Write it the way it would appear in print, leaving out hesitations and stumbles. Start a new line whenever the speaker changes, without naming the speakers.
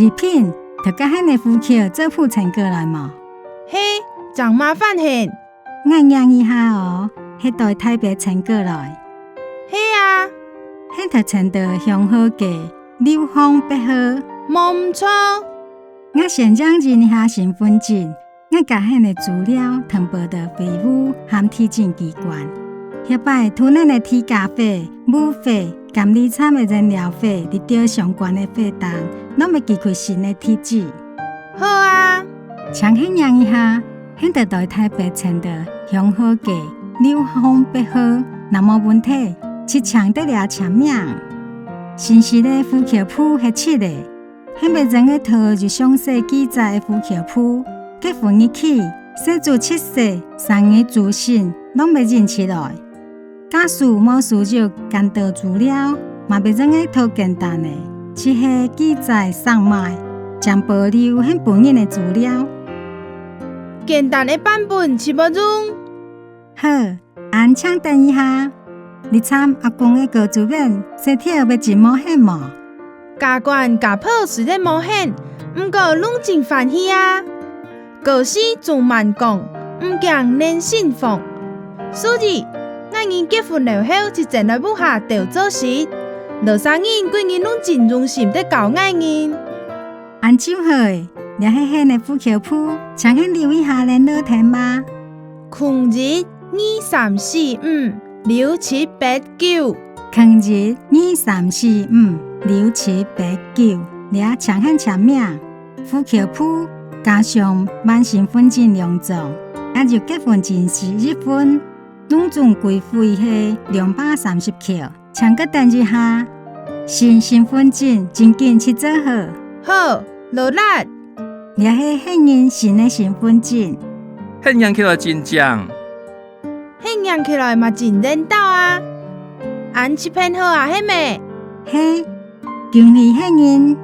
二品就甲迄个夫妻做铺陈过来嘛。
嘿，真麻烦很。
我验一下哦，迄台台北传过来。
嘿啊，
迄就传到乡好价流芳百合。
冇错。
我先将认下身份证，我甲迄个资料通报到废物和体检机关。迄摆突然的体价费、武费、监理厂的燃料费，你着相关的费单，拢要寄开新的体检。
好啊，
请去验一下，迄就在台北村的乡好价流芳百合，若无问题，去抢得了签名。新式的呼吸谱迄七个，迄要整个套入详细记载的呼吸谱，结婚日起，写住7岁3个资讯，拢要认起来。假使无输入监督资料，嘛要整个套简单的，只系记载上脉，将保留很本人的资料。
简单的版本是无用。
好，俺请等一下。你参阿公的高主任，身体要一毛险无？
家官家谱虽然无险，不过拢真欢喜啊。高师仲慢讲，唔惊连信奉。所以，俺因结婚了后，就前来母下调做事。罗三人几人拢真用心在教俺因。
按照好诶，了迄迄的呼吸谱，请去留一下联络天吧。
空日2、3、4、5、6、7、8、9。
空日2、3、4、5、6、7、8、9，了请去签名。呼吸谱加上万身份证2张，也就结婚证是1份，拢总规费是230克。请个等一下，新身份证真紧去做好。
好，罗力。
了迄迄人新的身份证，
迄样起来真正。
迄样起来嘛真认道啊！按7片好啊，迄妹。
嘿，恭喜迄人